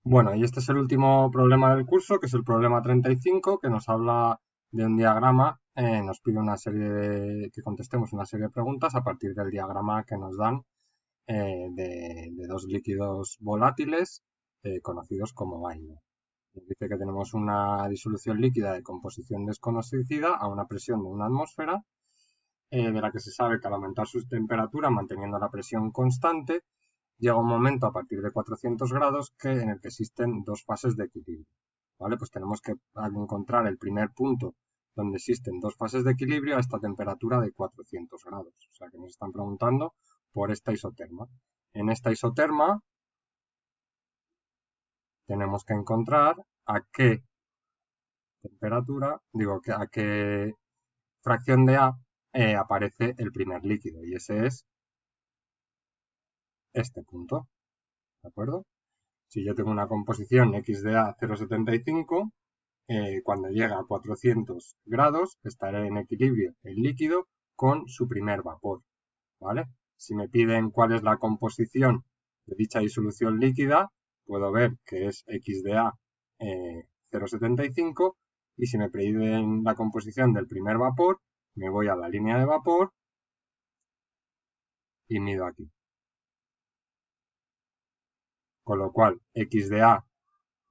Bueno, y este es el último problema del curso, que es el problema 35, que nos habla de un diagrama, nos pide que contestemos una serie de preguntas a partir del diagrama que nos dan de dos líquidos volátiles conocidos como baño. Nos dice que tenemos una disolución líquida de composición desconocida a una presión de una atmósfera, de la que se sabe que al aumentar su temperatura, manteniendo la presión constante, llega un momento a partir de 400 grados en el que existen dos fases de equilibrio. ¿Vale? Pues tenemos que encontrar el primer punto donde existen dos fases de equilibrio a esta temperatura de 400 grados. O sea que nos están preguntando por esta isoterma. En esta isoterma tenemos que encontrar a qué temperatura, a qué fracción de A aparece el primer líquido. Y ese es este punto. ¿De acuerdo? Si yo tengo una composición X de A 0,75, cuando llega a 400 grados estará en equilibrio el líquido con su primer vapor, ¿vale? Si me piden cuál es la composición de dicha disolución líquida, puedo ver que es X de A 0,75, y si me piden la composición del primer vapor, me voy a la línea de vapor y mido aquí. Con lo cual, X de A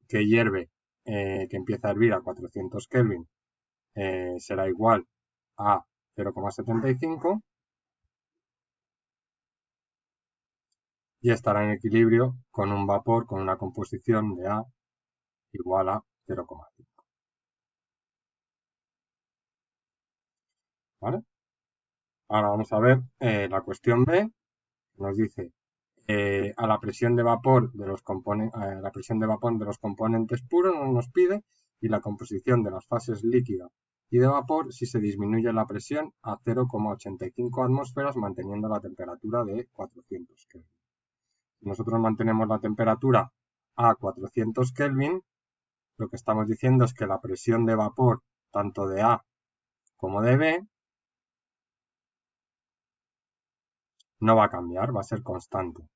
que hierve, que empieza a hervir a 400 Kelvin, será igual a 0,75 y estará en equilibrio con un vapor con una composición de A igual a 0,5. ¿Vale? Ahora vamos a ver la cuestión B. Nos dice a la presión de vapor de los componentes puros no nos pide, y la composición de las fases líquida y de vapor si se disminuye la presión a 0,85 atmósferas manteniendo la temperatura de 400 Kelvin. Si nosotros mantenemos la temperatura a 400 Kelvin, lo que estamos diciendo es que la presión de vapor tanto de A como de B no va a cambiar, va a ser constante.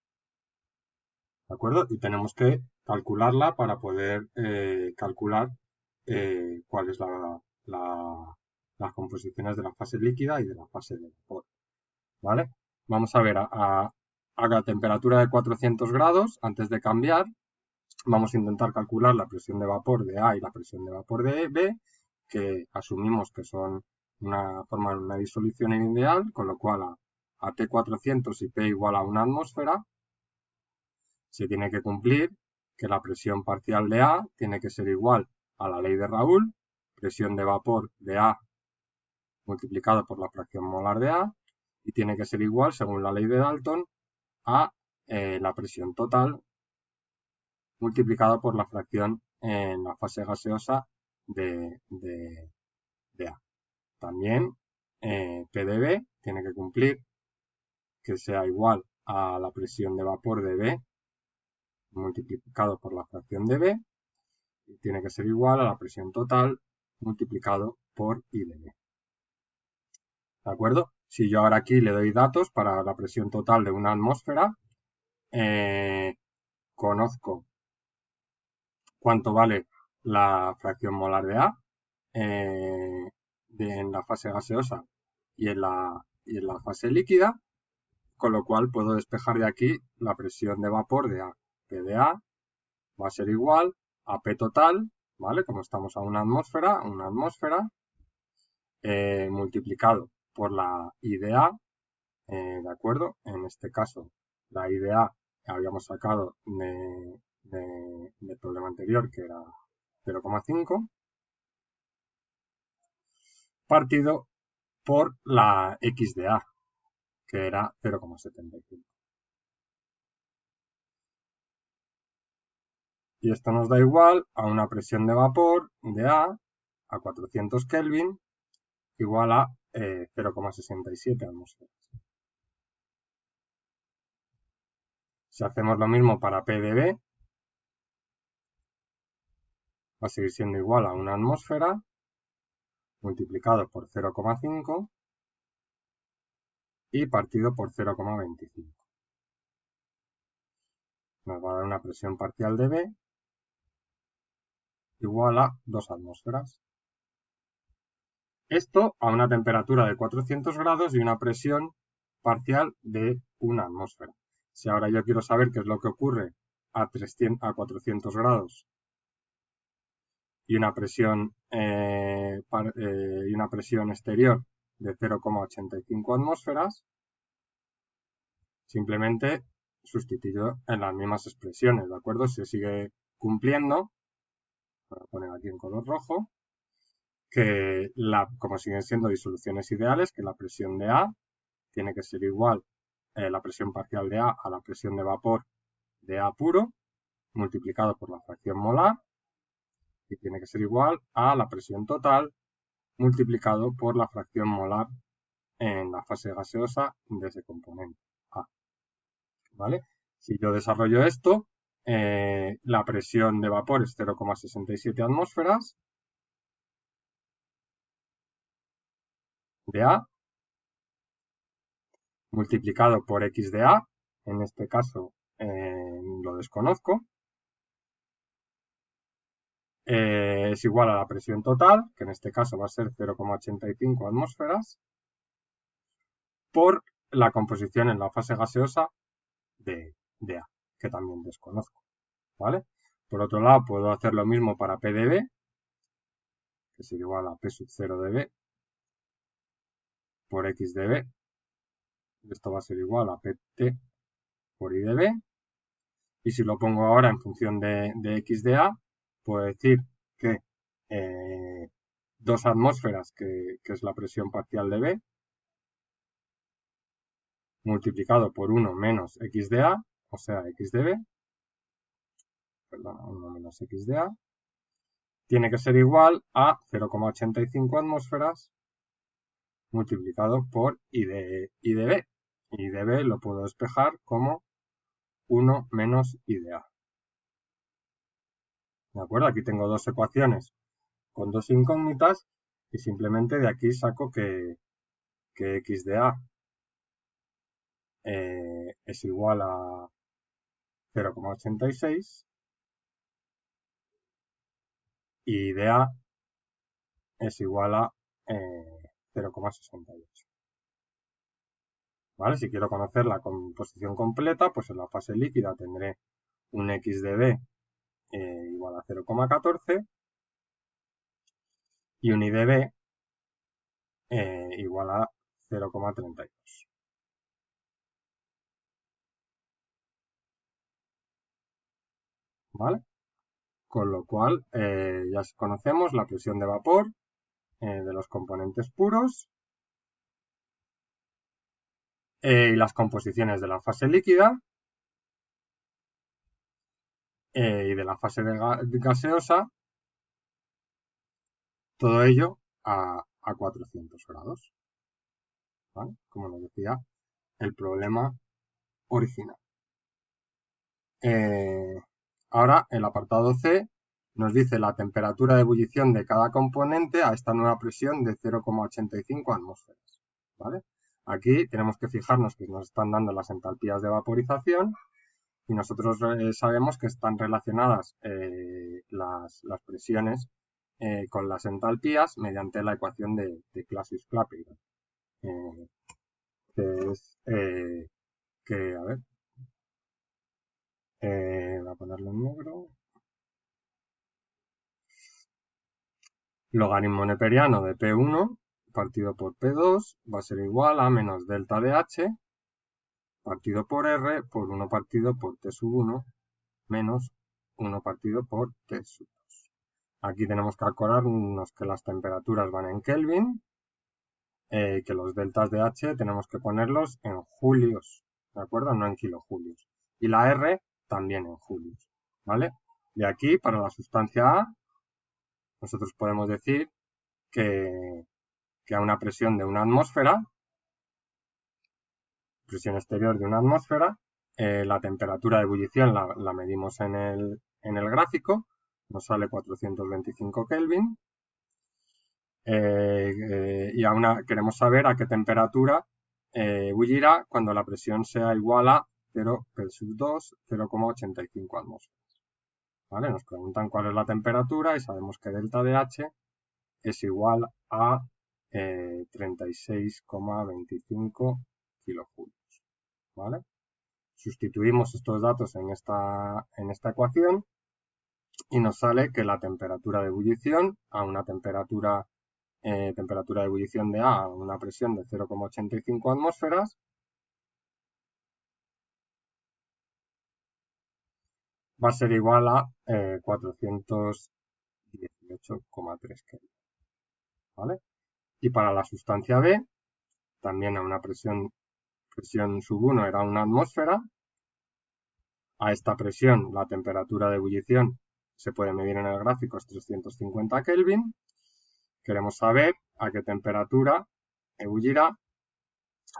¿De acuerdo? Y tenemos que calcularla para poder calcular cuál es las composiciones de la fase líquida y de la fase de vapor. ¿Vale? Vamos a ver a la temperatura de 400 grados, antes de cambiar, vamos a intentar calcular la presión de vapor de A y la presión de vapor de B, que asumimos que son forman una disolución ideal, con lo cual a T400 y P igual a una atmósfera, se tiene que cumplir que la presión parcial de A tiene que ser igual a la ley de Raoult, presión de vapor de A multiplicado por la fracción molar de A, y tiene que ser igual, según la ley de Dalton, a la presión total multiplicado por la fracción en la fase gaseosa de A. También PdB tiene que cumplir que sea igual a la presión de vapor de B multiplicado por la fracción de B, y tiene que ser igual a la presión total multiplicado por I de B. ¿De acuerdo? Si yo ahora aquí le doy datos para la presión total de una atmósfera, conozco cuánto vale la fracción molar de A en la fase gaseosa y en la fase líquida, con lo cual puedo despejar de aquí la presión de vapor de A. P de A va a ser igual a P total, ¿vale? Como estamos a una atmósfera, multiplicado por la I de A, ¿de acuerdo? En este caso, la I de A habíamos sacado del problema anterior, que era 0,5, partido por la X de A, que era 0,75. Y esto nos da igual a una presión de vapor de a 400 Kelvin igual a 0,67 atmósferas. Si hacemos lo mismo para P de B, va a seguir siendo igual a una atmósfera multiplicado por 0,5 y partido por 0,25. Nos va a dar una presión parcial de B igual a 2 atmósferas. Esto a una temperatura de 400 grados y una presión parcial de 1 atmósfera. Si ahora yo quiero saber qué es lo que ocurre a 400 grados y una presión exterior de 0,85 atmósferas, simplemente sustituyo en las mismas expresiones, ¿de acuerdo? Se sigue cumpliendo, voy a poner aquí en color rojo, que como siguen siendo disoluciones ideales, que la presión de A tiene que ser igual, la presión parcial de A la presión de vapor de A puro, multiplicado por la fracción molar, y tiene que ser igual a la presión total multiplicado por la fracción molar en la fase gaseosa de ese componente A. ¿Vale? Si yo desarrollo esto, la presión de vapor es 0,67 atmósferas de A multiplicado por X de A, en este caso lo desconozco, es igual a la presión total, que en este caso va a ser 0,85 atmósferas, por la composición en la fase gaseosa de A, que también desconozco, ¿vale? Por otro lado, puedo hacer lo mismo para P de B, que es igual a P sub 0 de B por X de B. Esto va a ser igual a PT por I de B. Y si lo pongo ahora en función de X de A, puedo decir que 2 atmósferas, que es la presión parcial de B, multiplicado por 1 menos X de A, o sea, X de B, perdón, 1 menos X de A, tiene que ser igual a 0,85 atmósferas multiplicado por I de B. I de B lo puedo despejar como 1 menos I de A. ¿De acuerdo? Aquí tengo dos ecuaciones con dos incógnitas y simplemente de aquí saco que X de A es igual a 0,86 y de A es igual a 0,68. ¿Vale? Si quiero conocer la composición completa, pues en la fase líquida tendré un X de B igual a 0,14 y un I de B igual a 0,32. ¿Vale? Con lo cual ya conocemos la presión de vapor de los componentes puros y las composiciones de la fase líquida y de la fase gaseosa, todo ello a 400 grados, ¿vale? Como nos decía el problema original. Ahora el apartado C nos dice la temperatura de ebullición de cada componente a esta nueva presión de 0,85 atmósferas, ¿vale? Aquí tenemos que fijarnos que nos están dando las entalpías de vaporización y nosotros sabemos que están relacionadas las presiones con las entalpías mediante la ecuación de Clausius-Clapeyron, que es a ver, voy a ponerlo en negro. Logaritmo neperiano de P1 partido por P2 va a ser igual a menos delta de H partido por R por 1 partido por T sub 1 menos 1 partido por T sub 2. Aquí tenemos que acordarnos que las temperaturas van en Kelvin, que los deltas de H tenemos que ponerlos en julios, ¿de acuerdo? No en kilojulios. Y la R también en julios, ¿vale? De aquí, para la sustancia A, nosotros podemos decir que a una presión de una atmósfera, presión exterior de una atmósfera, la temperatura de ebullición la medimos en el gráfico, nos sale 425 Kelvin, y queremos saber a qué temperatura ebullirá cuando la presión sea igual a 0 P sub 2, 0,85 atmósferas. ¿vale? Nos preguntan cuál es la temperatura y sabemos que delta de H es igual a 36,25 kilojulios, ¿vale? Sustituimos estos datos en esta ecuación y nos sale que la temperatura de ebullición a una temperatura de ebullición de A a una presión de 0,85 atmósferas va a ser igual a 418,3 Kelvin, ¿vale? Y para la sustancia B, también a una presión sub 1 era una atmósfera. A esta presión, la temperatura de ebullición se puede medir en el gráfico, es 350 Kelvin. Queremos saber a qué temperatura ebullirá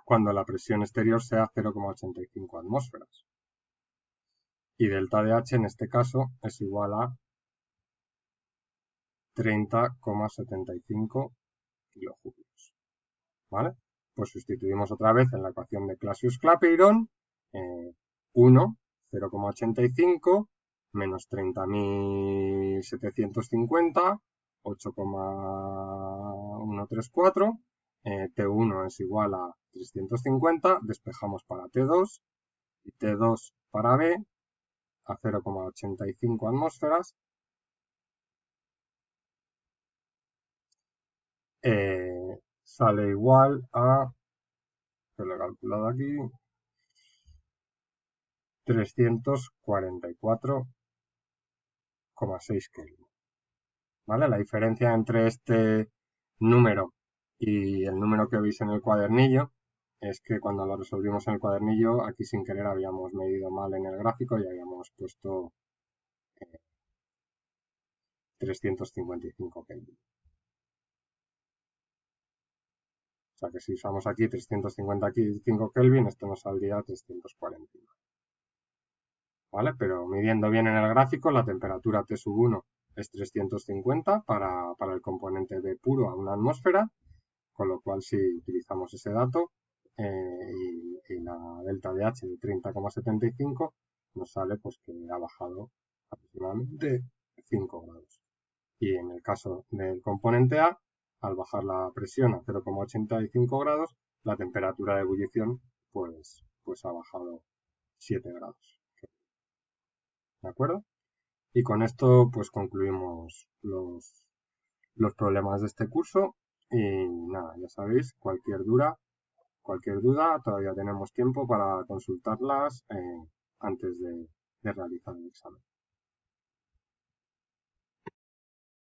cuando la presión exterior sea 0,85 atmósferas. Y delta de H en este caso es igual a 30,75 kilojulios, ¿vale? Pues sustituimos otra vez en la ecuación de Clausius-Clapeyron, 1, 0,85 menos 30.750, 8,134, T1 es igual a 350, despejamos para T2 y T2 para B a 0,85 atmósferas, sale igual a, que lo he calculado aquí, 344,6 Kelvin. ¿Vale? La diferencia entre este número y el número que veis en el cuadernillo es que cuando lo resolvimos en el cuadernillo, aquí sin querer habíamos medido mal en el gráfico y habíamos puesto 355 Kelvin. O sea que si usamos aquí 355 Kelvin, esto nos saldría 349. ¿Vale? Pero midiendo bien en el gráfico, la temperatura T sub 1 es 350 para el componente B puro a una atmósfera, con lo cual si utilizamos ese dato y la delta de H de 30,75 nos sale pues que ha bajado aproximadamente 5 grados. Y en el caso del componente A, al bajar la presión a 0,85 grados, la temperatura de ebullición pues ha bajado 7 grados. ¿De acuerdo? Y con esto pues concluimos los problemas de este curso y nada, ya sabéis, cualquier duda, todavía tenemos tiempo para consultarlas antes de realizar el examen.